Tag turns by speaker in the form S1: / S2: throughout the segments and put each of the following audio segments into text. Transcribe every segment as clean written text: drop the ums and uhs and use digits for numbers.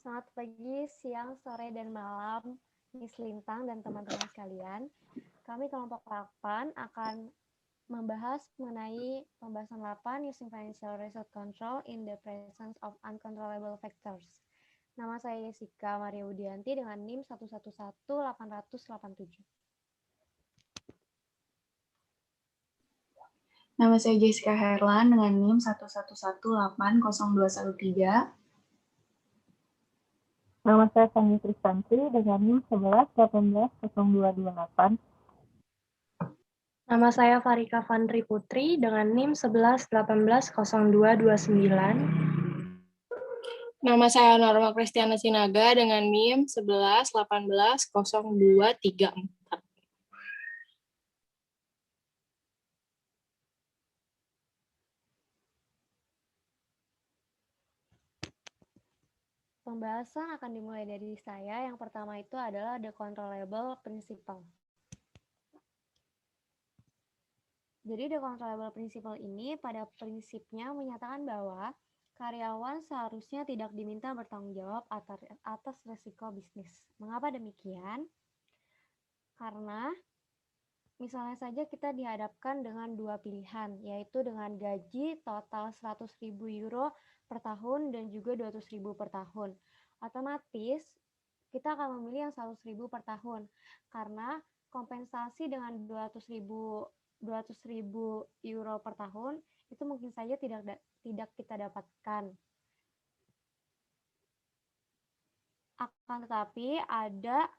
S1: Selamat pagi, siang, sore, dan malam, Miss Lintang dan teman-teman sekalian. Kami kelompok 8 akan membahas mengenai pembahasan 8 using financial resource control in the presence of uncontrollable factors. Nama saya Jessica Maria Budianti dengan NIM 111887.
S2: Nama saya Jessica Herlan dengan NIM 11180213.
S3: Nama saya Sandy Kristanti dengan NIM 11180228.
S4: Nama saya Farika Fandri Putri dengan NIM 11180229.
S5: Nama saya Norma Kristiana Sinaga dengan NIM 11180234.
S1: Pembahasan akan dimulai dari saya. Yang pertama itu adalah the controllable principle. Jadi the controllable principle ini pada prinsipnya menyatakan bahwa karyawan seharusnya tidak diminta bertanggung jawab atas risiko bisnis. Mengapa demikian? Karena misalnya saja kita dihadapkan dengan dua pilihan, yaitu dengan gaji total 100.000 euro per tahun dan juga 200.000 per tahun. Otomatis kita akan memilih yang 100.000 per tahun karena kompensasi dengan 200.000 euro per tahun itu mungkin saja tidak kita dapatkan. Akan tetapi ada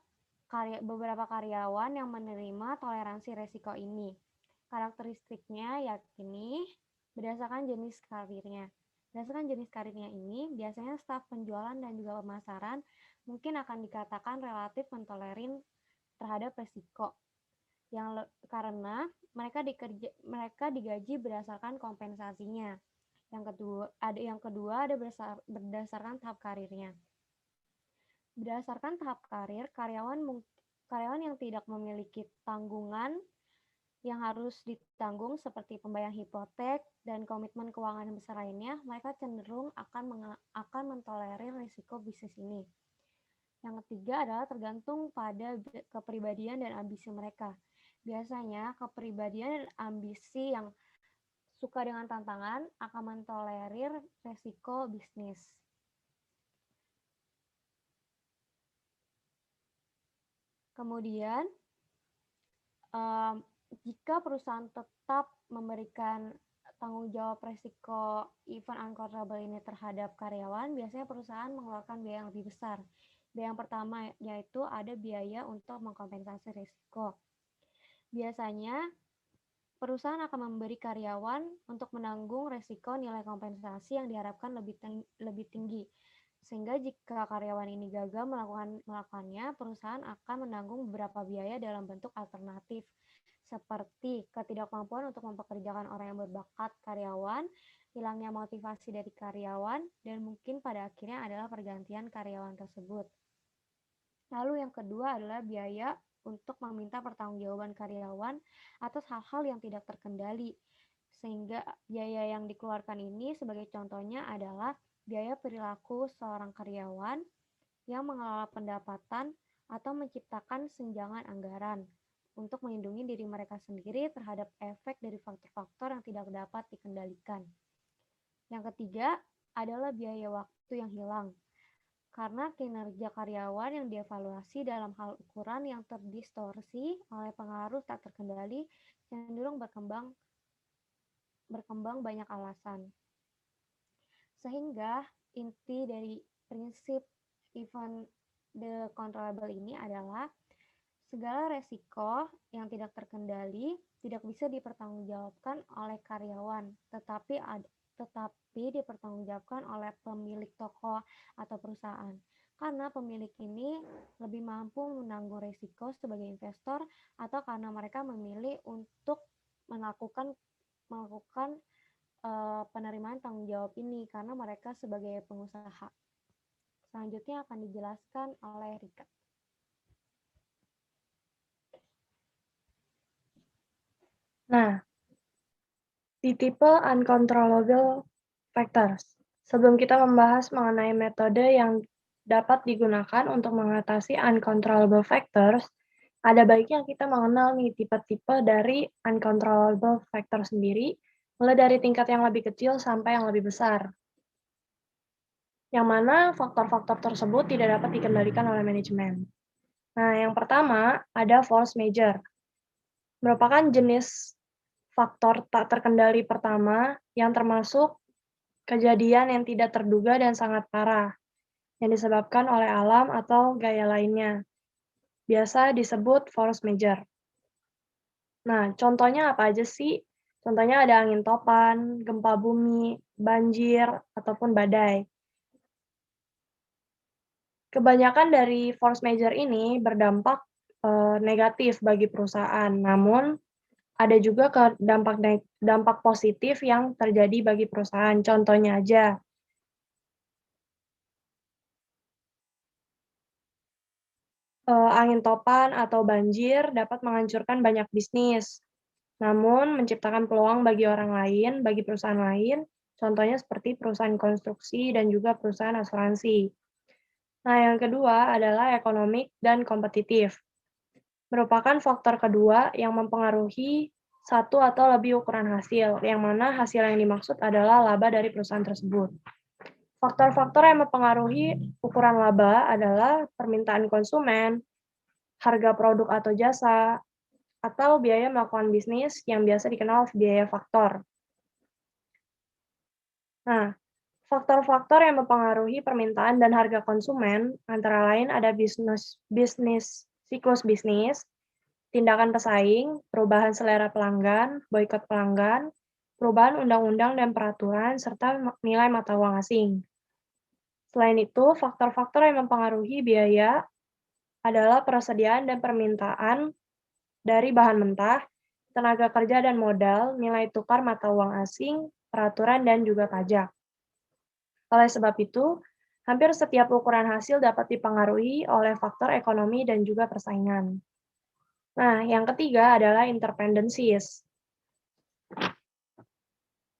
S1: beberapa karyawan yang menerima toleransi resiko ini. Karakteristiknya yakni berdasarkan jenis karirnya. Berdasarkan jenis karirnya ini, biasanya staf penjualan dan juga pemasaran mungkin akan dikatakan relatif mentolerin terhadap resiko. Karena mereka digaji berdasarkan kompensasinya. Yang kedua ada berdasarkan tahap karirnya. Berdasarkan tahap karir, karyawan yang tidak memiliki tanggungan yang harus ditanggung seperti pembayaran hipotek dan komitmen keuangan besar lainnya, mereka cenderung akan mentolerir risiko bisnis ini. Yang ketiga adalah tergantung pada kepribadian dan ambisi mereka. Biasanya kepribadian dan ambisi yang suka dengan tantangan akan mentolerir risiko bisnis. Kemudian, jika perusahaan tetap memberikan tanggung jawab risiko event uncontrollable ini terhadap karyawan, biasanya perusahaan mengeluarkan biaya yang lebih besar. Biaya yang pertama yaitu ada biaya untuk mengkompensasi risiko. Biasanya, perusahaan akan memberi karyawan untuk menanggung risiko nilai kompensasi yang diharapkan lebih tinggi. Sehingga jika karyawan ini gagal melakukannya, perusahaan akan menanggung beberapa biaya dalam bentuk alternatif, seperti ketidakmampuan untuk mempekerjakan orang yang berbakat karyawan, hilangnya motivasi dari karyawan, dan mungkin pada akhirnya adalah pergantian karyawan tersebut. Lalu yang kedua adalah biaya untuk meminta pertanggungjawaban karyawan atas hal-hal yang tidak terkendali. Sehingga biaya yang dikeluarkan ini sebagai contohnya adalah biaya perilaku seorang karyawan yang mengelola pendapatan atau menciptakan senjangan anggaran untuk melindungi diri mereka sendiri terhadap efek dari faktor-faktor yang tidak dapat dikendalikan. Yang ketiga adalah biaya waktu yang hilang. Karena kinerja karyawan yang dievaluasi dalam hal ukuran yang terdistorsi oleh pengaruh tak terkendali cenderung berkembang banyak alasan. Sehingga inti dari prinsip event the controllable ini adalah segala resiko yang tidak terkendali tidak bisa dipertanggungjawabkan oleh karyawan, tetapi dipertanggungjawabkan oleh pemilik toko atau perusahaan. Karena pemilik ini lebih mampu menanggung risiko sebagai investor atau karena mereka memilih untuk melakukan penerimaan tanggung jawab ini karena mereka sebagai pengusaha. Selanjutnya akan dijelaskan oleh Rika.
S4: Nah, di tipe uncontrollable factors. Sebelum kita membahas mengenai metode yang dapat digunakan untuk mengatasi uncontrollable factors, ada baiknya kita mengenal nih tipe-tipe dari uncontrollable factor sendiri, mulai dari tingkat yang lebih kecil sampai yang lebih besar. Yang mana faktor-faktor tersebut tidak dapat dikendalikan oleh manajemen. Nah, yang pertama ada force major. Merupakan jenis faktor tak terkendali pertama yang termasuk kejadian yang tidak terduga dan sangat parah, yang disebabkan oleh alam atau gaya lainnya. Biasa disebut force major. Nah, contohnya apa aja sih? Contohnya ada angin topan, gempa bumi, banjir, ataupun badai. Kebanyakan dari force major ini berdampak negatif bagi perusahaan, namun ada juga dampak positif yang terjadi bagi perusahaan. Contohnya aja, angin topan atau banjir dapat menghancurkan banyak bisnis, namun menciptakan peluang bagi orang lain, bagi perusahaan lain, contohnya seperti perusahaan konstruksi dan juga perusahaan asuransi. Nah, yang kedua adalah ekonomik dan kompetitif. Merupakan faktor kedua yang mempengaruhi satu atau lebih ukuran hasil, yang mana hasil yang dimaksud adalah laba dari perusahaan tersebut. Faktor-faktor yang mempengaruhi ukuran laba adalah permintaan konsumen, harga produk atau jasa, atau biaya melakukan bisnis yang biasa dikenal biaya faktor. Nah, faktor-faktor yang mempengaruhi permintaan dan harga konsumen antara lain ada siklus bisnis, tindakan pesaing, perubahan selera pelanggan, boikot pelanggan, perubahan undang-undang dan peraturan, serta nilai mata uang asing. Selain itu, faktor-faktor yang mempengaruhi biaya adalah persediaan dan permintaan dari bahan mentah, tenaga kerja dan modal, nilai tukar mata uang asing, peraturan, dan juga pajak. Oleh sebab itu, hampir setiap ukuran hasil dapat dipengaruhi oleh faktor ekonomi dan juga persaingan. Nah, yang ketiga adalah interdependencies.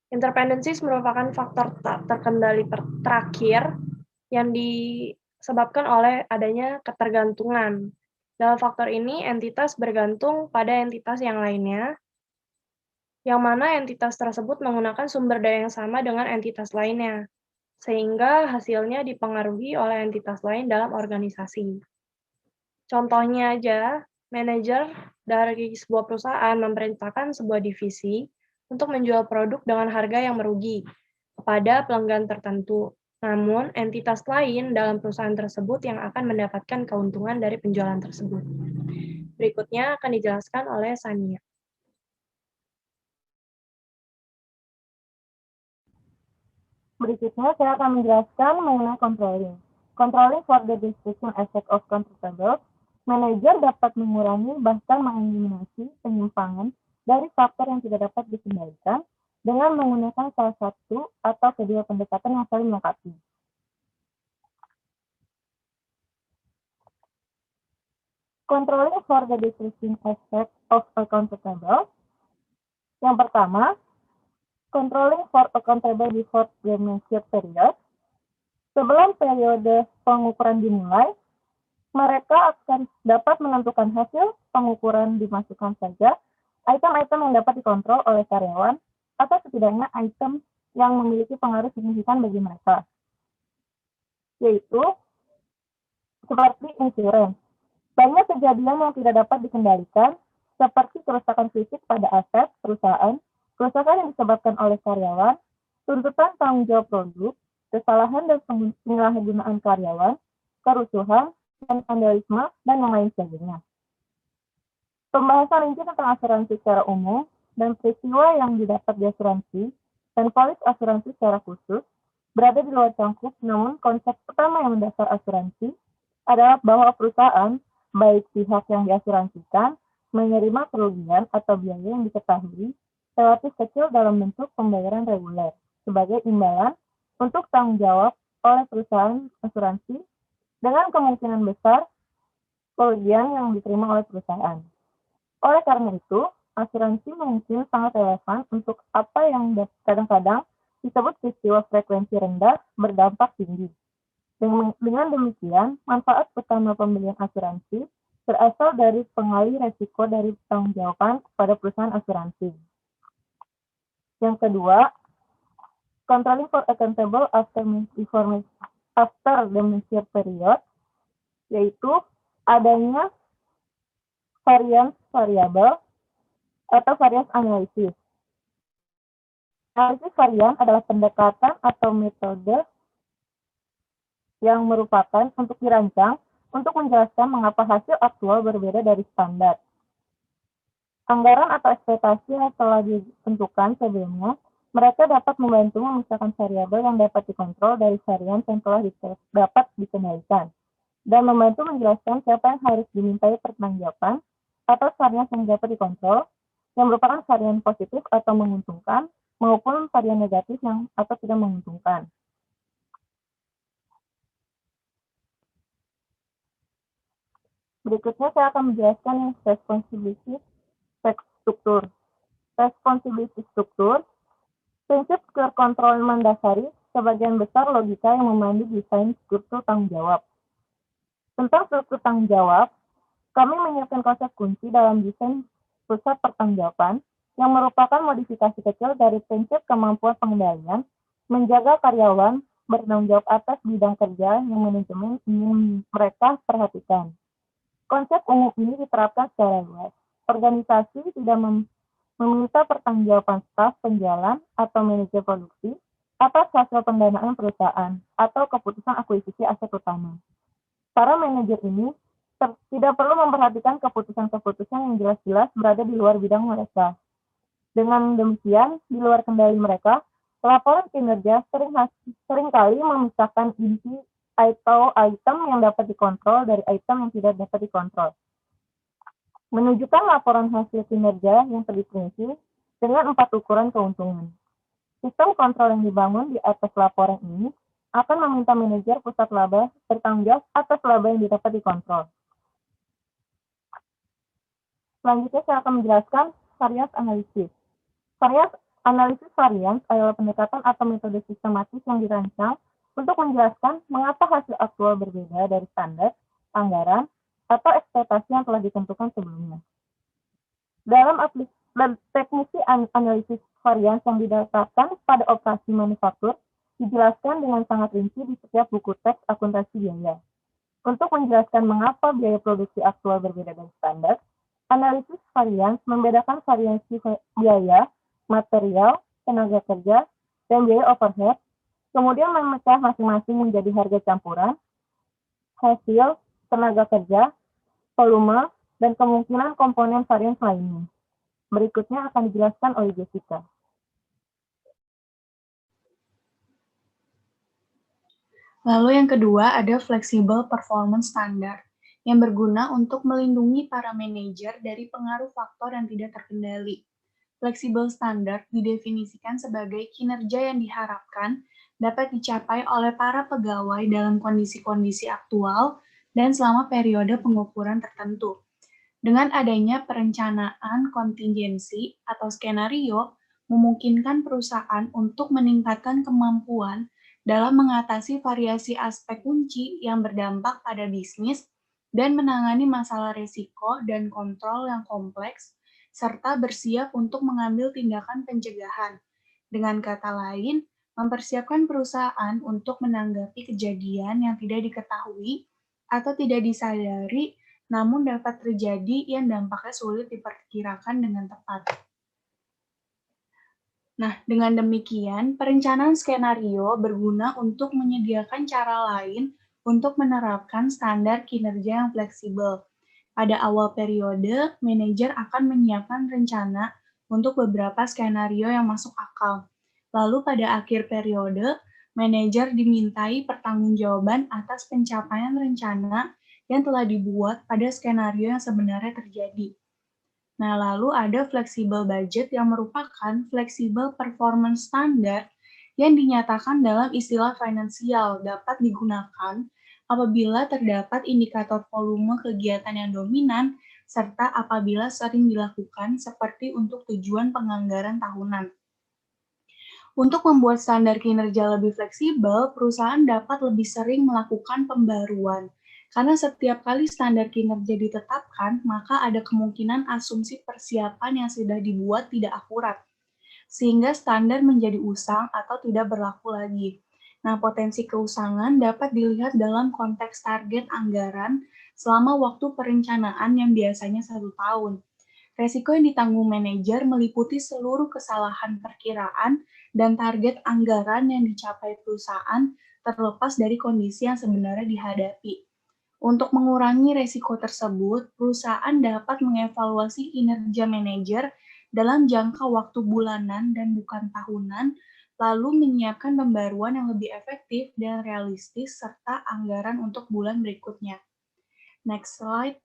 S4: Interdependencies merupakan faktor tak terkendali terakhir yang disebabkan oleh adanya ketergantungan. Dalam faktor ini, entitas bergantung pada entitas yang lainnya, yang mana entitas tersebut menggunakan sumber daya yang sama dengan entitas lainnya, sehingga hasilnya dipengaruhi oleh entitas lain dalam organisasi. Contohnya aja, manajer dari sebuah perusahaan memerintahkan sebuah divisi untuk menjual produk dengan harga yang merugi kepada pelanggan tertentu. Namun, entitas lain dalam perusahaan tersebut yang akan mendapatkan keuntungan dari penjualan tersebut. Berikutnya akan dijelaskan oleh Sania.
S3: Berikutnya, saya akan menjelaskan mengenai controlling. Controlling for the decreasing effect of controllables, manajer dapat mengurangi bahkan mengeliminasi penyimpangan dari faktor yang tidak dapat dikendalikan dengan menggunakan salah satu atau kedua pendekatan yang saling melengkapi. Controlling for the decreasing effect of accountable. Yang pertama, controlling for accountable before the measured period. Sebelum periode pengukuran dimulai, mereka akan dapat menentukan hasil pengukuran dimasukkan saja item-item yang dapat dikontrol oleh karyawan atau setidaknya item yang memiliki pengaruh signifikan bagi mereka, yaitu seperti insurans. Banyak kejadian yang tidak dapat dikendalikan, seperti kerusakan fisik pada aset perusahaan, kerusakan yang disebabkan oleh karyawan, tuntutan tanggung jawab produk, kesalahan dan penyalahgunaan karyawan, kerusuhan, dan vandalisme, dan yang lain sebagainya. Pembahasan rinci tentang asuransi secara umum dan peristiwa yang didapat di asuransi dan polis asuransi secara khusus berada di luar cangkup, namun konsep pertama yang mendasar asuransi adalah bahwa perusahaan, baik pihak yang diasuransikan, menerima kerugian atau biaya yang diketahui relatif kecil dalam bentuk pembayaran reguler sebagai imbalan untuk tanggung jawab oleh perusahaan asuransi dengan kemungkinan besar kerugian yang diterima oleh perusahaan. Oleh karena itu, asuransi mungkin sangat relevan untuk apa yang kadang-kadang disebut peristiwa frekuensi rendah berdampak tinggi. Dengan demikian, manfaat utama pembelian asuransi berasal dari pengalih resiko dari pertanggungjawaban kepada perusahaan asuransi. Yang kedua, controlling for accountable after the measure period, yaitu adanya variance variable atau variance analysis. Analisis varian adalah pendekatan atau metode yang merupakan untuk dirancang untuk menjelaskan mengapa hasil aktual berbeda dari standar. Anggaran atau ekspektasi yang telah ditentukan sebelumnya, mereka dapat membantu memisahkan variabel yang dapat dikontrol dari varian yang telah dapat dikendalikan, dan membantu menjelaskan siapa yang harus dimintai pertanggungjawaban atas varian yang dapat dikontrol, yang merupakan varian positif atau menguntungkan, maupun varian negatif yang atau tidak menguntungkan. Berikutnya saya akan menjelaskan responsibility struktur. Responsibility struktur, prinsip struktur kontrol mendasari sebagian besar logika yang memandu desain struktur tanggung jawab. Tentang struktur tanggung jawab, kami menyiapkan konsep kunci dalam desain pusat pertanggungjawaban yang merupakan modifikasi kecil dari prinsip kemampuan pengendalian, menjaga karyawan bertanggung jawab atas bidang kerja yang manajemen ingin mereka perhatikan. Konsep umum ini diterapkan secara luas. Organisasi tidak meminta pertanggungjawaban staf penjualan atau manajer produksi atas hasil pendanaan perusahaan atau keputusan akuisisi aset utama. Para manajer ini tidak perlu memperhatikan keputusan-keputusan yang jelas-jelas berada di luar bidang mereka. Dengan demikian, di luar kendali mereka, laporan kinerja seringkali memisahkan inti atau item yang dapat dikontrol dari item yang tidak dapat dikontrol. Menunjukkan laporan hasil kinerja yang terdefinisi dengan 4 ukuran keuntungan. Sistem kontrol yang dibangun di atas laporan ini akan meminta manajer pusat laba bertanggung jawab atas laba yang dapat dikontrol. Selanjutnya saya akan menjelaskan variance analysis. Analisis variance adalah pendekatan atau metode sistematis yang dirancang untuk menjelaskan mengapa hasil aktual berbeda dari standar, anggaran, atau ekspektasi yang telah ditentukan sebelumnya. Dalam teknisi analisis variance yang didasarkan pada operasi manufaktur, dijelaskan dengan sangat rinci di setiap buku teks akuntansi biaya. Untuk menjelaskan mengapa biaya produksi aktual berbeda dari standar, analisis variance membedakan variasi biaya, material, tenaga kerja, dan biaya overhead, kemudian memecah masing-masing menjadi harga campuran, hasil, tenaga kerja, volume, dan kemungkinan komponen varians lainnya. Berikutnya akan dijelaskan oleh Jessica.
S2: Lalu yang kedua ada flexible performance standard yang berguna untuk melindungi para manajer dari pengaruh faktor yang tidak terkendali. Flexible standard didefinisikan sebagai kinerja yang diharapkan dapat dicapai oleh para pegawai dalam kondisi-kondisi aktual dan selama periode pengukuran tertentu. Dengan adanya perencanaan kontingensi atau skenario, memungkinkan perusahaan untuk meningkatkan kemampuan dalam mengatasi variasi aspek kunci yang berdampak pada bisnis dan menangani masalah risiko dan kontrol yang kompleks, serta bersiap untuk mengambil tindakan pencegahan. Dengan kata lain, mempersiapkan perusahaan untuk menanggapi kejadian yang tidak diketahui atau tidak disadari, namun dapat terjadi yang dampaknya sulit diperkirakan dengan tepat. Nah, dengan demikian, perencanaan skenario berguna untuk menyediakan cara lain untuk menerapkan standar kinerja yang fleksibel. Pada awal periode, manajer akan menyiapkan rencana untuk beberapa skenario yang masuk akal. Lalu pada akhir periode, manajer dimintai pertanggungjawaban atas pencapaian rencana yang telah dibuat pada skenario yang sebenarnya terjadi. Nah, lalu ada flexible budget yang merupakan flexible performance standard yang dinyatakan dalam istilah finansial dapat digunakan apabila terdapat indikator volume kegiatan yang dominan serta apabila sering dilakukan seperti untuk tujuan penganggaran tahunan. Untuk membuat standar kinerja lebih fleksibel, perusahaan dapat lebih sering melakukan pembaruan. Karena setiap kali standar kinerja ditetapkan, maka ada kemungkinan asumsi persiapan yang sudah dibuat tidak akurat, sehingga standar menjadi usang atau tidak berlaku lagi. Nah, potensi keusangan dapat dilihat dalam konteks target anggaran selama waktu perencanaan yang biasanya 1 tahun. Resiko yang ditanggung manajer meliputi seluruh kesalahan perkiraan dan target anggaran yang dicapai perusahaan terlepas dari kondisi yang sebenarnya dihadapi. Untuk mengurangi resiko tersebut, perusahaan dapat mengevaluasi kinerja manajer dalam jangka waktu bulanan dan bukan tahunan, lalu menyiapkan pembaruan yang lebih efektif dan realistis serta anggaran untuk bulan berikutnya. Next slide.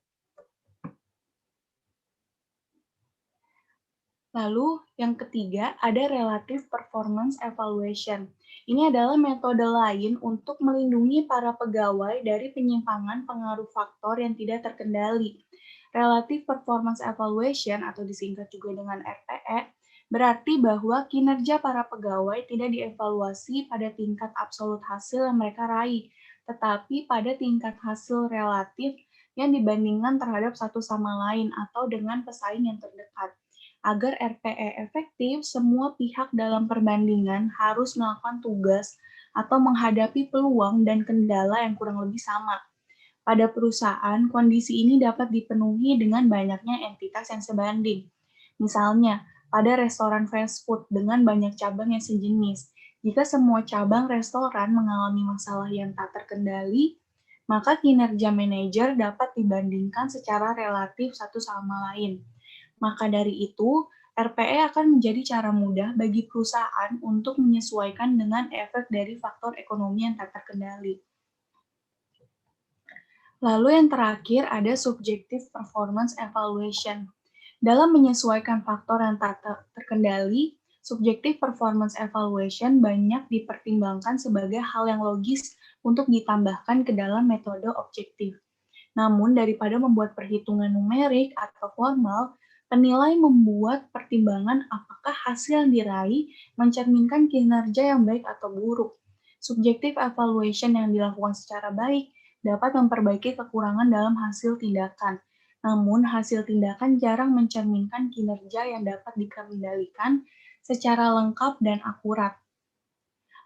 S2: Lalu, yang ketiga, ada Relative Performance Evaluation. Ini adalah metode lain untuk melindungi para pegawai dari penyimpangan pengaruh faktor yang tidak terkendali. Relative Performance Evaluation, atau disingkat juga dengan RPE, berarti bahwa kinerja para pegawai tidak dievaluasi pada tingkat absolut hasil yang mereka raih, tetapi pada tingkat hasil relatif yang dibandingkan terhadap satu sama lain atau dengan pesaing yang terdekat. Agar RPE efektif, semua pihak dalam perbandingan harus melakukan tugas atau menghadapi peluang dan kendala yang kurang lebih sama. Pada perusahaan, kondisi ini dapat dipenuhi dengan banyaknya entitas yang sebanding. Misalnya, pada restoran fast food dengan banyak cabang yang sejenis, jika semua cabang restoran mengalami masalah yang tak terkendali, maka kinerja manajer dapat dibandingkan secara relatif satu sama lain. Maka dari itu, RPE akan menjadi cara mudah bagi perusahaan untuk menyesuaikan dengan efek dari faktor ekonomi yang tak terkendali. Lalu yang terakhir ada Subjective Performance Evaluation. Dalam menyesuaikan faktor yang tak terkendali, Subjective Performance Evaluation banyak dipertimbangkan sebagai hal yang logis untuk ditambahkan ke dalam metode objektif. Namun, daripada membuat perhitungan numerik atau formal, penilai membuat pertimbangan apakah hasil yang diraih mencerminkan kinerja yang baik atau buruk. Subjective evaluation yang dilakukan secara baik dapat memperbaiki kekurangan dalam hasil tindakan. Namun, hasil tindakan jarang mencerminkan kinerja yang dapat dikendalikan secara lengkap dan akurat.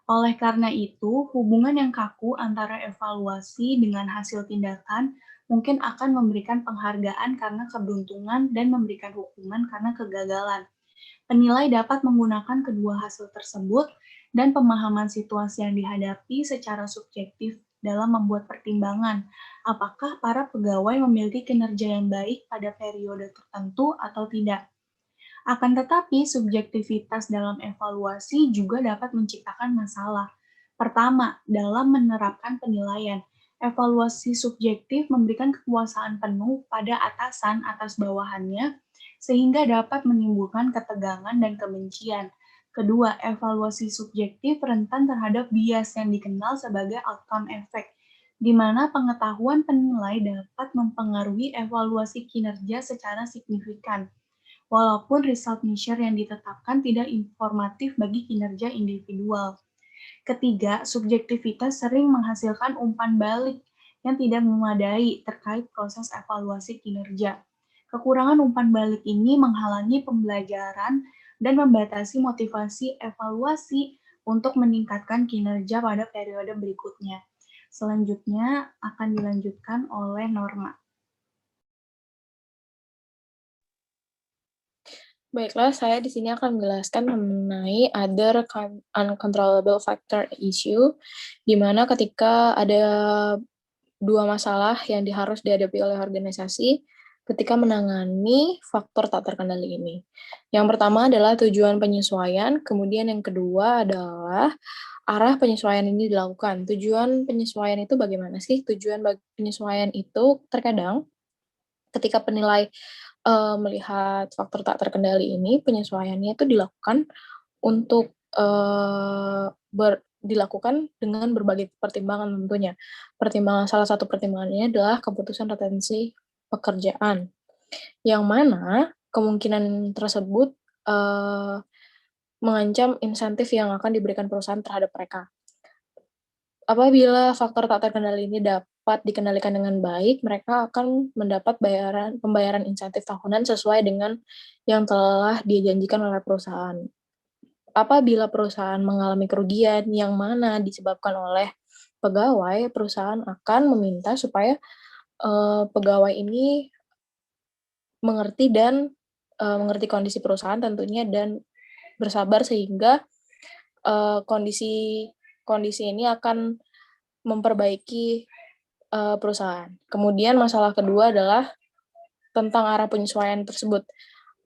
S2: Oleh karena itu, hubungan yang kaku antara evaluasi dengan hasil tindakan mungkin akan memberikan penghargaan karena keberuntungan dan memberikan hukuman karena kegagalan. Penilai dapat menggunakan kedua hasil tersebut dan pemahaman situasi yang dihadapi secara subjektif dalam membuat pertimbangan apakah para pegawai memiliki kinerja yang baik pada periode tertentu atau tidak. Akan tetapi, subjektivitas dalam evaluasi juga dapat menciptakan masalah. Pertama, dalam menerapkan penilaian, evaluasi subjektif memberikan kekuasaan penuh pada atasan atas bawahannya, sehingga dapat menimbulkan ketegangan dan kebencian. Kedua, evaluasi subjektif rentan terhadap bias yang dikenal sebagai outcome effect, di mana pengetahuan penilai dapat mempengaruhi evaluasi kinerja secara signifikan, walaupun result measure yang ditetapkan tidak informatif bagi kinerja individual. Ketiga, subjektivitas sering menghasilkan umpan balik yang tidak memadai terkait proses evaluasi kinerja. Kekurangan umpan balik ini menghalangi pembelajaran dan membatasi motivasi evaluasi untuk meningkatkan kinerja pada periode berikutnya. Selanjutnya akan dilanjutkan oleh Norma.
S5: Baiklah, saya di sini akan menjelaskan mengenai other uncontrollable factor issue, di mana ketika ada dua masalah yang harus dihadapi oleh organisasi ketika menangani faktor tak terkendali ini. Yang pertama adalah tujuan penyesuaian, kemudian yang kedua adalah arah penyesuaian ini dilakukan. Tujuan penyesuaian itu bagaimana sih? Tujuan penyesuaian itu terkadang ketika penilai melihat faktor tak terkendali ini, penyesuaiannya itu dilakukan untuk dilakukan dengan berbagai pertimbangan tentunya. Salah satu pertimbangannya adalah keputusan retensi pekerjaan, yang mana kemungkinan tersebut mengancam insentif yang akan diberikan perusahaan terhadap mereka. Apabila faktor tak terkendali ini dapat dikendalikan dengan baik, mereka akan mendapat pembayaran insentif tahunan sesuai dengan yang telah dijanjikan oleh perusahaan. Apabila perusahaan mengalami kerugian yang mana disebabkan oleh pegawai, perusahaan akan meminta supaya pegawai ini mengerti mengerti kondisi perusahaan tentunya dan bersabar sehingga kondisi ini akan memperbaiki perusahaan. Kemudian masalah kedua adalah tentang arah penyesuaian tersebut.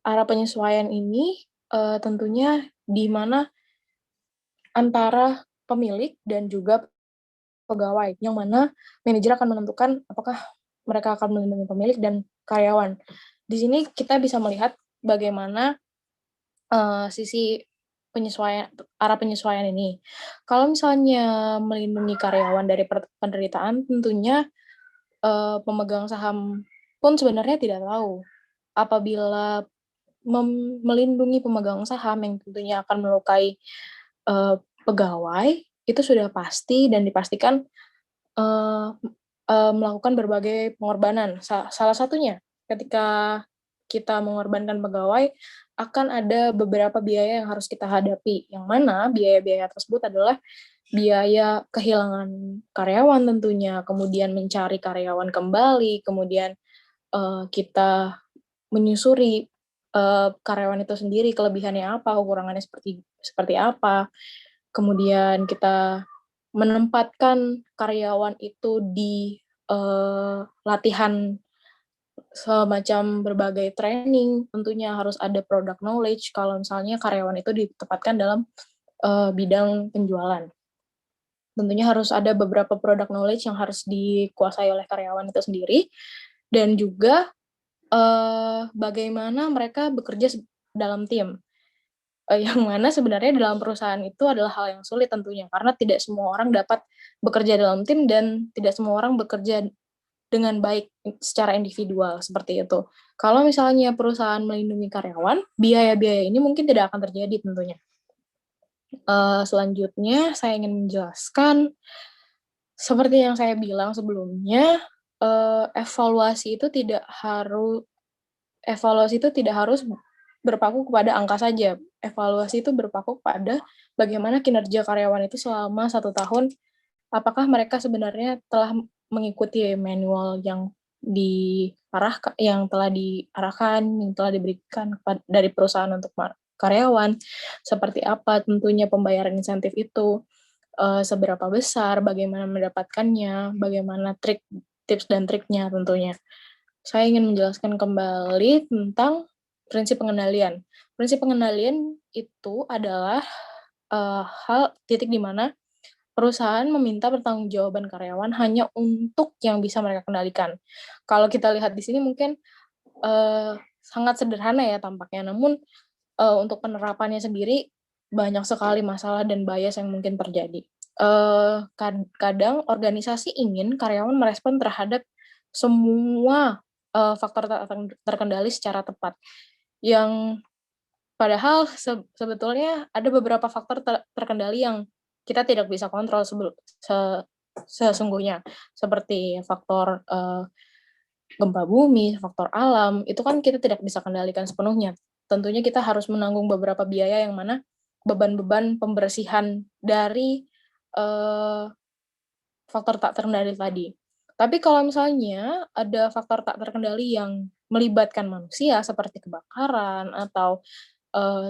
S5: Arah penyesuaian ini tentunya di mana antara pemilik dan juga pegawai, yang mana manajer akan menentukan apakah mereka akan melindungi pemilik dan karyawan. Di sini kita bisa melihat bagaimana sisi arah penyesuaian ini. Kalau misalnya melindungi karyawan dari penderitaan, tentunya pemegang saham pun sebenarnya tidak tahu. Apabila melindungi pemegang saham yang tentunya akan melukai pegawai, itu sudah pasti dan dipastikan melakukan berbagai pengorbanan. Salah satunya ketika kita mengorbankan pegawai, akan ada beberapa biaya yang harus kita hadapi, yang mana biaya-biaya tersebut adalah biaya kehilangan karyawan tentunya, kemudian mencari karyawan kembali, kemudian kita menyusuri karyawan itu sendiri, kelebihannya apa, kekurangannya seperti apa, kemudian kita menempatkan karyawan itu di latihan semacam berbagai training, tentunya harus ada product knowledge kalau misalnya karyawan itu ditempatkan dalam bidang penjualan. Tentunya harus ada beberapa product knowledge yang harus dikuasai oleh karyawan itu sendiri, dan juga bagaimana mereka bekerja dalam tim. Yang mana sebenarnya dalam perusahaan itu adalah hal yang sulit tentunya, karena tidak semua orang dapat bekerja dalam tim dan tidak semua orang bekerja dengan baik secara individual, seperti itu. Kalau misalnya perusahaan melindungi karyawan, biaya-biaya ini mungkin tidak akan terjadi tentunya. Selanjutnya, saya ingin menjelaskan, seperti yang saya bilang sebelumnya, evaluasi itu tidak harus berpaku kepada angka saja. Evaluasi itu berpaku pada bagaimana kinerja karyawan itu selama 1 tahun, apakah mereka sebenarnya telah mengikuti manual yang telah diarahkan, yang telah diberikan dari perusahaan untuk karyawan, seperti apa tentunya pembayaran insentif itu, seberapa besar, bagaimana mendapatkannya, bagaimana tips dan triknya tentunya. Saya ingin menjelaskan kembali tentang prinsip pengendalian. Prinsip pengendalian itu adalah titik di mana perusahaan meminta pertanggungjawaban karyawan hanya untuk yang bisa mereka kendalikan. Kalau kita lihat di sini mungkin sangat sederhana ya tampaknya, namun untuk penerapannya sendiri banyak sekali masalah dan bias yang mungkin terjadi. Kadang organisasi ingin karyawan merespon terhadap semua faktor terkendali secara tepat, yang padahal sebetulnya ada beberapa faktor terkendali yang kita tidak bisa kontrol sesungguhnya, seperti faktor gempa bumi, faktor alam, itu kan kita tidak bisa kendalikan sepenuhnya. Tentunya kita harus menanggung beberapa biaya yang mana beban-beban pembersihan dari faktor tak terkendali tadi. Tapi kalau misalnya ada faktor tak terkendali yang melibatkan manusia seperti kebakaran atau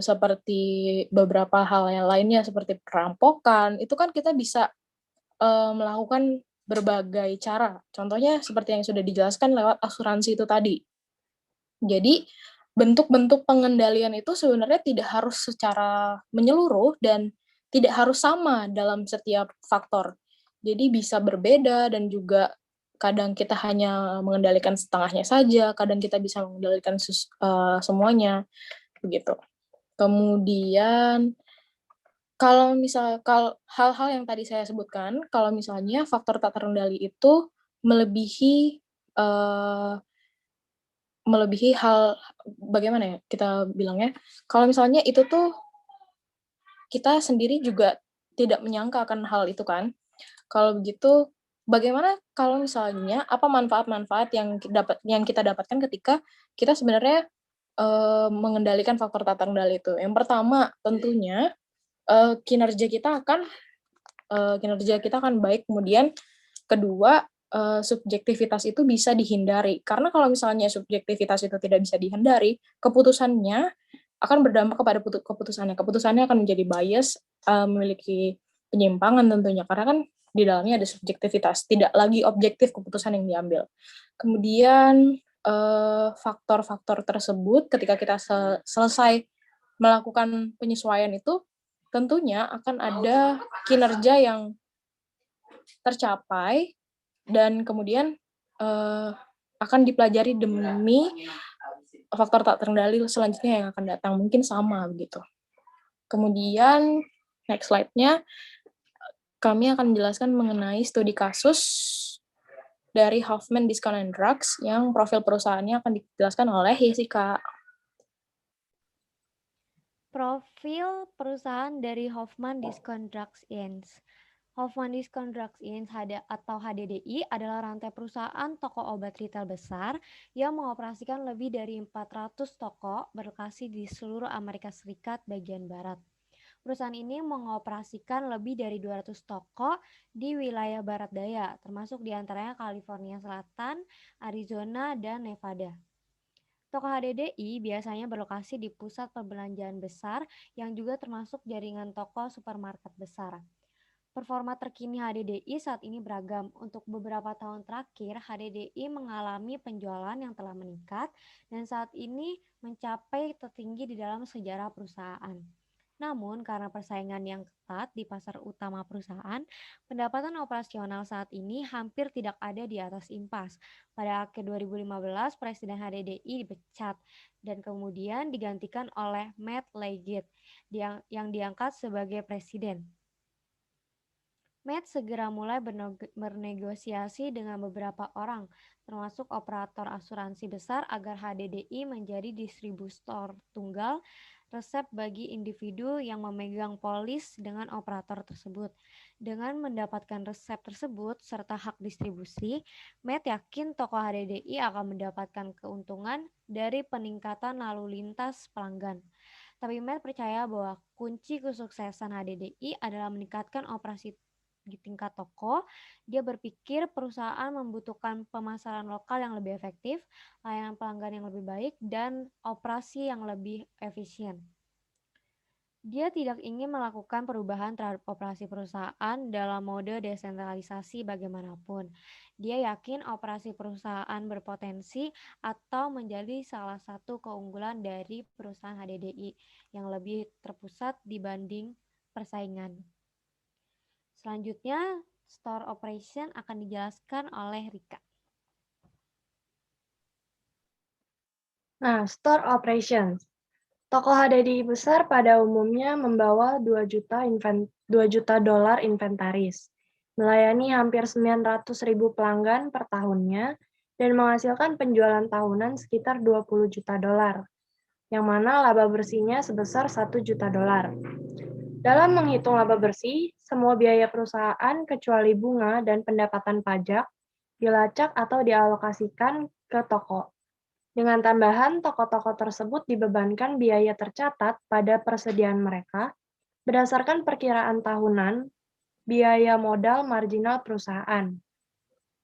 S5: seperti beberapa hal yang lainnya seperti perampokan, itu kan kita bisa melakukan berbagai cara. Contohnya seperti yang sudah dijelaskan lewat asuransi itu tadi. Jadi bentuk-bentuk pengendalian itu sebenarnya tidak harus secara menyeluruh dan tidak harus sama dalam setiap faktor. Jadi bisa berbeda dan juga kadang kita hanya mengendalikan setengahnya saja, kadang kita bisa mengendalikan semuanya, begitu. Kemudian kalau hal-hal yang tadi saya sebutkan, kalau misalnya faktor tak terkendali itu melebihi melebihi hal, bagaimana ya kita bilangnya, kalau misalnya itu tuh kita sendiri juga tidak menyangka akan hal itu kan. Kalau begitu, bagaimana kalau misalnya apa manfaat-manfaat yang kita dapatkan ketika kita sebenarnya mengendalikan faktor tak terkendali itu? Yang pertama, tentunya kinerja kita akan baik. Kemudian kedua, subjektivitas itu bisa dihindari. Karena kalau misalnya subjektivitas itu tidak bisa dihindari, keputusannya akan berdampak kepada keputusannya. Keputusannya akan menjadi bias, memiliki penyimpangan tentunya, karena kan di dalamnya ada subjektivitas, tidak lagi objektif keputusan yang diambil. Kemudian faktor-faktor tersebut ketika kita selesai melakukan penyesuaian itu, tentunya akan ada kinerja yang tercapai dan kemudian akan dipelajari demi faktor tak terkendali selanjutnya yang akan datang, mungkin sama begitu. Kemudian next slide-nya kami akan menjelaskan mengenai studi kasus dari Hoffman Discount and Drugs yang profil perusahaannya akan dijelaskan oleh Jessica.
S1: Profil perusahaan dari Hoffman Discount Drugs Inc. Hoffman Discount Drugs Inc. atau HDDI adalah rantai perusahaan toko obat retail besar yang mengoperasikan lebih dari 400 toko berlokasi di seluruh Amerika Serikat bagian barat. Perusahaan ini mengoperasikan lebih dari 200 toko di wilayah barat daya, termasuk diantaranya California Selatan, Arizona, dan Nevada. Toko HDDI biasanya berlokasi di pusat perbelanjaan besar yang juga termasuk jaringan toko supermarket besar. Performa terkini HDDI saat ini beragam. Untuk beberapa tahun terakhir, HDDI mengalami penjualan yang telah meningkat dan saat ini mencapai tertinggi di dalam sejarah perusahaan. Namun, karena persaingan yang ketat di pasar utama perusahaan, pendapatan operasional saat ini hampir tidak ada di atas impas. Pada akhir 2015, Presiden HDDI dipecat dan kemudian digantikan oleh Matt Leggett yang diangkat sebagai presiden. Matt segera mulai bernegosiasi dengan beberapa orang, termasuk operator asuransi besar agar HDDI menjadi distributor tunggal resep bagi individu yang memegang polis dengan operator tersebut. Dengan mendapatkan resep tersebut serta hak distribusi, Matt yakin toko HDDI akan mendapatkan keuntungan dari peningkatan lalu lintas pelanggan. Tapi Matt percaya bahwa kunci kesuksesan HDDI adalah meningkatkan operasi di tingkat toko. Dia berpikir perusahaan membutuhkan pemasaran lokal yang lebih efektif, layanan pelanggan yang lebih baik, dan operasi yang lebih efisien. Dia tidak ingin melakukan perubahan terhadap operasi perusahaan dalam mode desentralisasi bagaimanapun. Dia yakin operasi perusahaan berpotensi atau menjadi salah satu keunggulan dari perusahaan HDDI yang lebih terpusat dibanding persaingan. Selanjutnya, store operation akan dijelaskan oleh Rika.
S4: Nah, store operations. Toko HDDI besar pada umumnya membawa 2 juta dolar inventaris, melayani hampir 900.000 pelanggan per tahunnya, dan menghasilkan penjualan tahunan sekitar 20 juta dolar, yang mana laba bersihnya sebesar 1 juta dolar. Dalam menghitung laba bersih, semua biaya perusahaan kecuali bunga dan pendapatan pajak dilacak atau dialokasikan ke toko. Dengan tambahan, toko-toko tersebut dibebankan biaya tercatat pada persediaan mereka berdasarkan perkiraan tahunan biaya modal marginal perusahaan.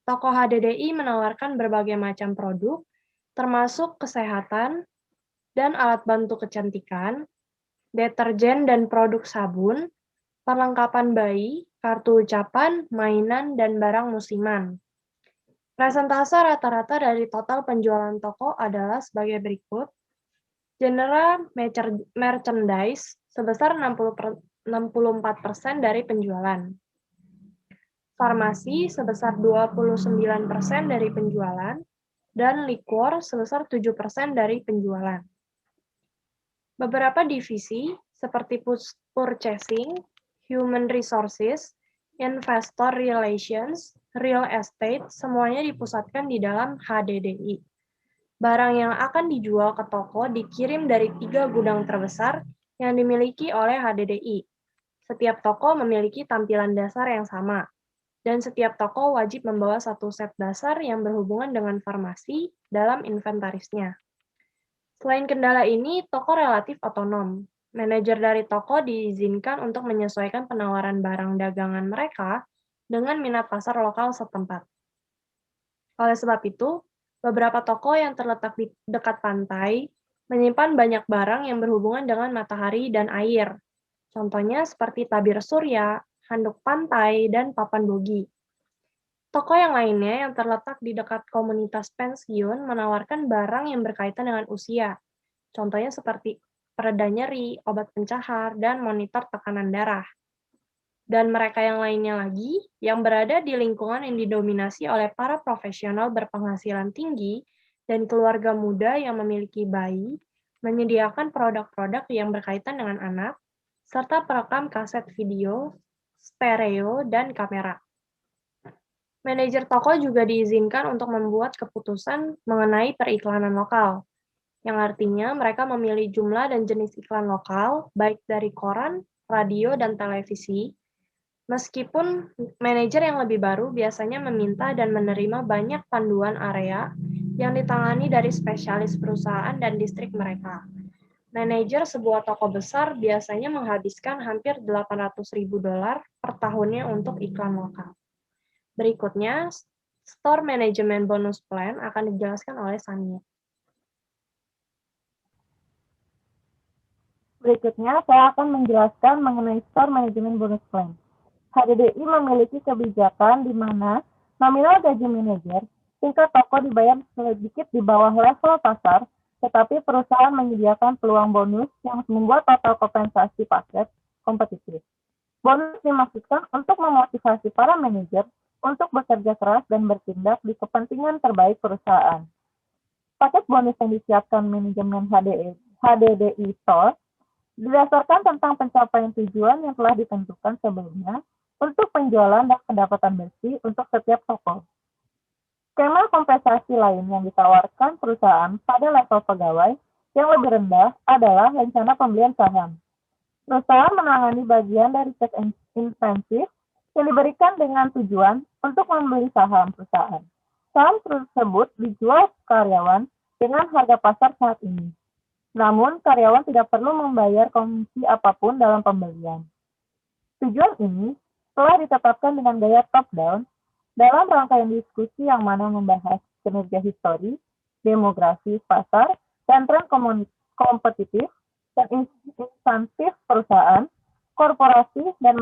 S4: Toko HDDI menawarkan berbagai macam produk, termasuk kesehatan dan alat bantu kecantikan, deterjen dan produk sabun, perlengkapan bayi, kartu ucapan, mainan, dan barang musiman. Persentase rata-rata dari total penjualan toko adalah sebagai berikut. General merchandise sebesar 64% dari penjualan. Farmasi sebesar 29% dari penjualan, dan liquor sebesar 7% dari penjualan. Beberapa divisi seperti purchasing, human resources, investor relations, real estate, semuanya dipusatkan di dalam HDDI. Barang yang akan dijual ke toko dikirim dari 3 gudang terbesar yang dimiliki oleh HDDI, Setiap toko memiliki tampilan dasar yang sama, dan setiap toko wajib membawa satu set dasar yang berhubungan dengan farmasi dalam inventarisnya. Selain kendala ini, toko relatif otonom. Manajer dari toko diizinkan untuk menyesuaikan penawaran barang dagangan mereka dengan minat pasar lokal setempat. Oleh sebab itu, beberapa toko yang terletak di dekat pantai menyimpan banyak barang yang berhubungan dengan matahari dan air. Contohnya seperti tabir surya, handuk pantai, dan papan bogi. Toko yang lainnya yang terletak di dekat komunitas pensiun menawarkan barang yang berkaitan dengan usia. Contohnya seperti pereda nyeri, obat pencahar, dan monitor tekanan darah. Dan mereka yang lainnya lagi, yang berada di lingkungan yang didominasi oleh para profesional berpenghasilan tinggi dan keluarga muda yang memiliki bayi, menyediakan produk-produk yang berkaitan dengan anak, serta perekam kaset video, stereo, dan kamera. Manajer toko juga diizinkan untuk membuat keputusan mengenai periklanan lokal, yang artinya mereka memilih jumlah dan jenis iklan lokal, baik dari koran, radio, dan televisi. Meskipun manajer yang lebih baru biasanya meminta dan menerima banyak panduan area yang ditangani dari spesialis perusahaan dan distrik mereka. Manajer sebuah toko besar biasanya menghabiskan hampir $800.000 per tahunnya untuk iklan lokal. Berikutnya, Store Management Bonus Plan akan dijelaskan oleh Sania.
S3: Berikutnya, saya akan menjelaskan mengenai Store Management Bonus Plan. HDDI memiliki kebijakan di mana nominal gaji manajer tingkat toko dibayar sedikit di bawah level pasar, tetapi perusahaan menyediakan peluang bonus yang membuat total kompensasi paket kompetitif. Bonus dimaksudkan untuk memotivasi para manajer untuk bekerja keras dan bertindak di kepentingan terbaik perusahaan. Paket bonus yang disiapkan manajemen HDDI Store didasarkan tentang pencapaian tujuan yang telah ditentukan sebelumnya untuk penjualan dan pendapatan bersih untuk setiap toko. Skema kompensasi lain yang ditawarkan perusahaan pada level pegawai yang lebih rendah adalah rencana pembelian saham. Perusahaan menangani bagian dari cek intensif yang diberikan dengan tujuan untuk membeli saham perusahaan. Saham tersebut dijual ke karyawan dengan harga pasar saat ini. Namun, karyawan tidak perlu membayar komisi apapun dalam pembelian. Tujuan ini telah ditetapkan dengan gaya top-down dalam rangkaian diskusi yang mana membahas kinerja histori, demografi pasar, dan tren kompetitif, dan insentif perusahaan, korporasi, dan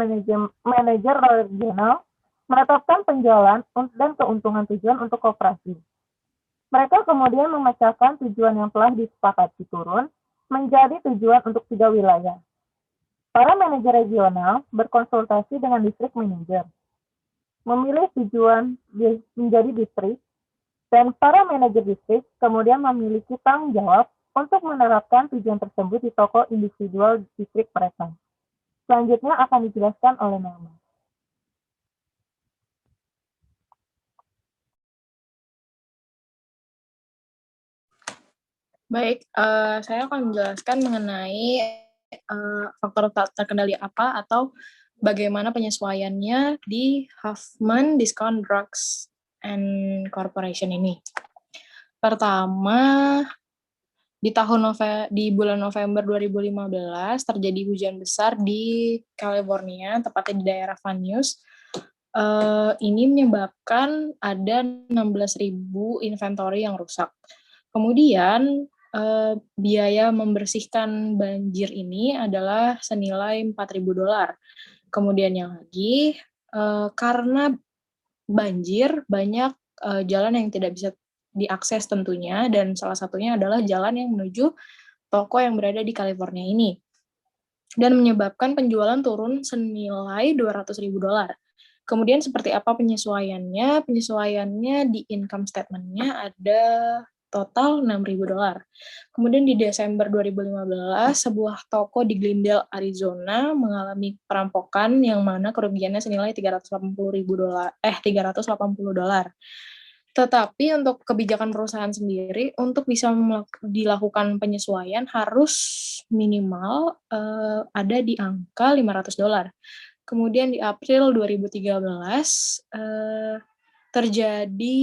S3: manajer regional menetapkan penjualan dan keuntungan tujuan untuk koperasi. Mereka kemudian memecahkan tujuan yang telah disepakati turun menjadi tujuan untuk 3 wilayah. Para manajer regional berkonsultasi dengan distrik manajer, memilih tujuan menjadi distrik, dan para manajer distrik kemudian memiliki tanggung jawab untuk menerapkan tujuan tersebut di toko individual distrik mereka. Selanjutnya akan dijelaskan oleh Norma.
S5: Baik, saya akan menjelaskan mengenai faktor tak terkendali apa atau bagaimana penyesuaiannya di Huffman Discount Drugs and Corporation ini. Pertama, di bulan November 2015 terjadi hujan besar di California, tepatnya di daerah Van Nuys. Ini menyebabkan ada 16.000 inventory yang rusak. Kemudian biaya membersihkan banjir ini adalah senilai $4.000. Kemudian yang lagi, karena banjir, banyak jalan yang tidak bisa diakses tentunya, dan salah satunya adalah jalan yang menuju toko yang berada di California ini. Dan menyebabkan penjualan turun senilai $200.000. Kemudian seperti apa penyesuaiannya? Penyesuaiannya di income statement-nya ada total $6.000. Kemudian di Desember 2015, sebuah toko di Glendale, Arizona mengalami perampokan yang mana kerugiannya senilai $380. Tetapi untuk kebijakan perusahaan sendiri, untuk bisa dilakukan penyesuaian harus minimal ada di angka $500. Kemudian di April 2013 terjadi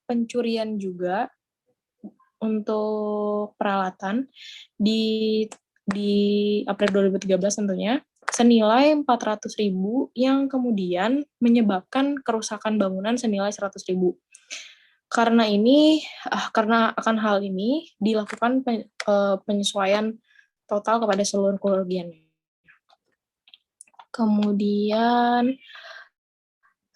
S5: pencurian juga untuk peralatan di April 2013 tentunya senilai 400.000 yang kemudian menyebabkan kerusakan bangunan senilai 100.000. Karena akan hal ini dilakukan penyesuaian total kepada seluruh kerugian. Kemudian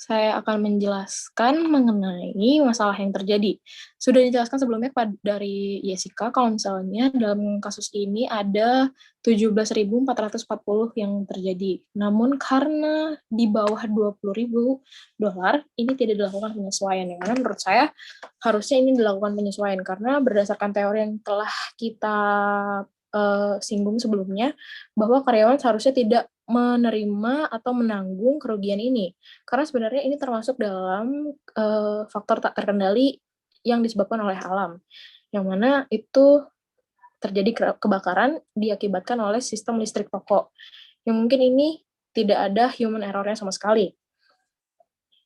S5: saya akan menjelaskan mengenai masalah yang terjadi. Sudah dijelaskan sebelumnya dari Jessica, kalau misalnya dalam kasus ini ada 17.440 yang terjadi. Namun karena di bawah $20.000, ini tidak dilakukan penyesuaian. Yang mana menurut saya harusnya ini dilakukan penyesuaian, karena berdasarkan teori yang telah kita singgung sebelumnya, bahwa karyawan seharusnya tidak menerima atau menanggung kerugian ini. Karena sebenarnya ini termasuk dalam faktor tak terkendali yang disebabkan oleh alam, yang mana itu terjadi kebakaran diakibatkan oleh sistem listrik toko, yang mungkin ini tidak ada human error-nya sama sekali.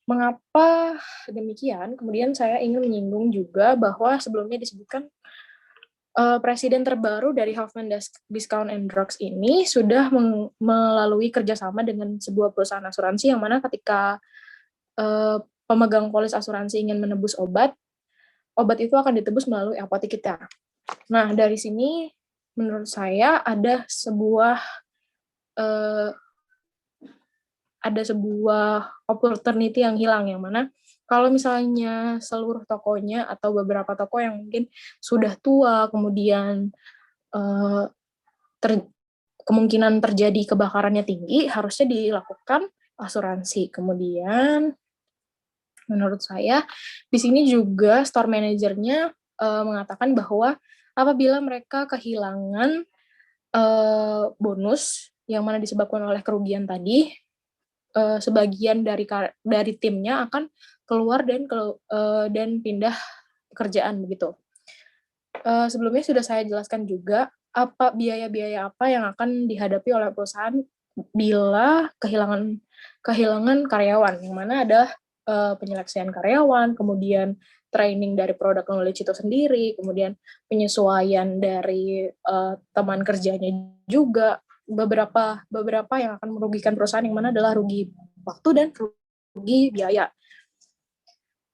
S5: Mengapa demikian? Kemudian saya ingin menyinggung juga bahwa sebelumnya disebutkan Presiden terbaru dari Hoffman Discount and Drugs ini sudah melalui kerjasama dengan sebuah perusahaan asuransi, yang mana ketika pemegang polis asuransi ingin menebus obat itu akan ditebus melalui apotek kita. Nah, dari sini menurut saya ada sebuah opportunity yang hilang, yang mana kalau misalnya seluruh tokonya atau beberapa toko yang mungkin sudah tua, kemudian kemungkinan terjadi kebakarannya tinggi, harusnya dilakukan asuransi. Kemudian menurut saya di sini juga store manajernya mengatakan bahwa apabila mereka kehilangan bonus yang mana disebabkan oleh kerugian tadi, sebagian dari timnya akan keluar dan pindah pekerjaan begitu. Sebelumnya sudah saya jelaskan juga biaya-biaya apa yang akan dihadapi oleh perusahaan bila kehilangan karyawan, yang mana ada penyeleksian karyawan, kemudian training dari product knowledge itu sendiri, kemudian penyesuaian dari teman kerjanya juga, beberapa yang akan merugikan perusahaan, yang mana adalah rugi waktu dan rugi biaya.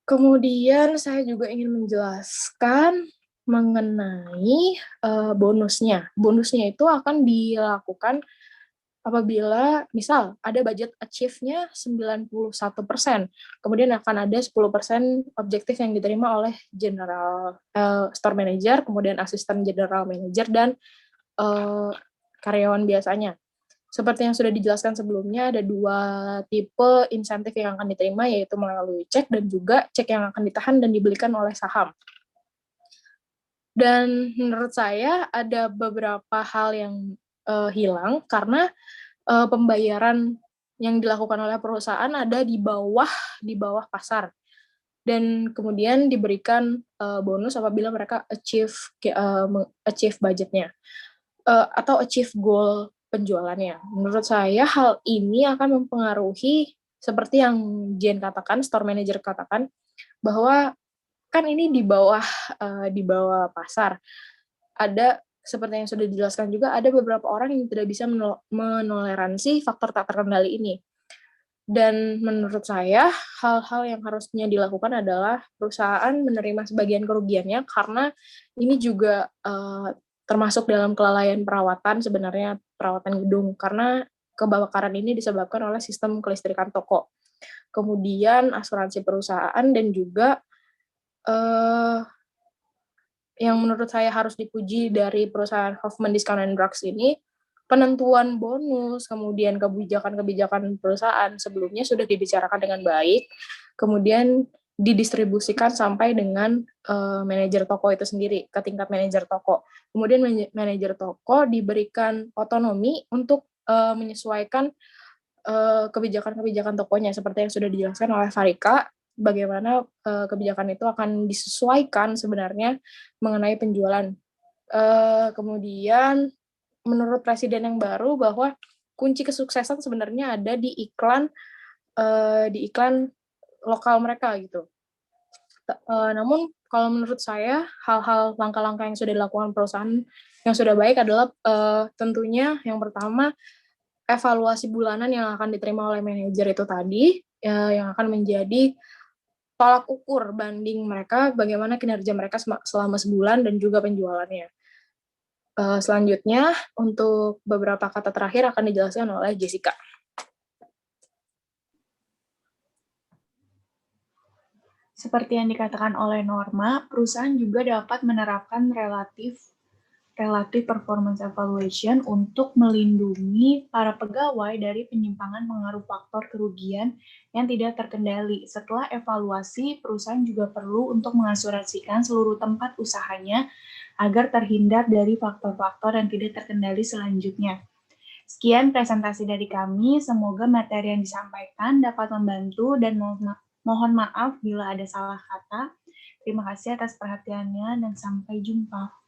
S5: Kemudian saya juga ingin menjelaskan mengenai bonusnya. Bonusnya itu akan dilakukan apabila misal ada budget achieve-nya 91%, kemudian akan ada 10% objektif yang diterima oleh store manager, kemudian asisten general manager, dan karyawan biasanya. Seperti yang sudah dijelaskan sebelumnya, ada 2 tipe insentif yang akan diterima, yaitu melalui cek dan juga cek yang akan ditahan dan dibelikan oleh saham. Dan menurut saya ada beberapa hal yang hilang karena pembayaran yang dilakukan oleh perusahaan ada di bawah pasar, dan kemudian diberikan bonus apabila mereka achieve budgetnya atau achieve goal penjualannya. Menurut saya hal ini akan mempengaruhi, seperti yang Jen katakan, store manager katakan, bahwa kan ini di bawah pasar. Ada, seperti yang sudah dijelaskan juga, ada beberapa orang yang tidak bisa menoleransi faktor tak terkendali ini. Dan menurut saya, hal-hal yang harusnya dilakukan adalah perusahaan menerima sebagian kerugiannya, karena ini juga termasuk dalam kelalaian perawatan, sebenarnya perawatan gedung, karena kebakaran ini disebabkan oleh sistem kelistrikan toko. Kemudian asuransi perusahaan, dan juga yang menurut saya harus dipuji dari perusahaan Hoffman Discount and Drugs ini, penentuan bonus, kemudian kebijakan-kebijakan perusahaan sebelumnya sudah dibicarakan dengan baik, kemudian didistribusikan sampai dengan manajer toko itu sendiri, ke tingkat manajer toko. Kemudian manajer toko diberikan otonomi untuk menyesuaikan kebijakan-kebijakan tokonya, seperti yang sudah dijelaskan oleh Farika, bagaimana kebijakan itu akan disesuaikan sebenarnya mengenai penjualan. Kemudian menurut presiden yang baru bahwa kunci kesuksesan sebenarnya ada di iklan lokal mereka gitu. Namun kalau menurut saya hal-hal langkah-langkah yang sudah dilakukan perusahaan yang sudah baik adalah tentunya yang pertama evaluasi bulanan yang akan diterima oleh manajer itu tadi yang akan menjadi tolak ukur banding mereka bagaimana kinerja mereka selama sebulan dan juga penjualannya. Selanjutnya untuk beberapa kata terakhir akan dijelaskan oleh Jessica.
S2: Seperti yang dikatakan oleh Norma, perusahaan juga dapat menerapkan relative performance evaluation untuk melindungi para pegawai dari penyimpangan pengaruh faktor kerugian yang tidak terkendali. Setelah evaluasi, perusahaan juga perlu untuk mengasuransikan seluruh tempat usahanya agar terhindar dari faktor-faktor yang tidak terkendali selanjutnya. Sekian presentasi dari kami, semoga materi yang disampaikan dapat membantu dan mohon maaf bila ada salah kata. Terima kasih atas perhatiannya dan sampai jumpa.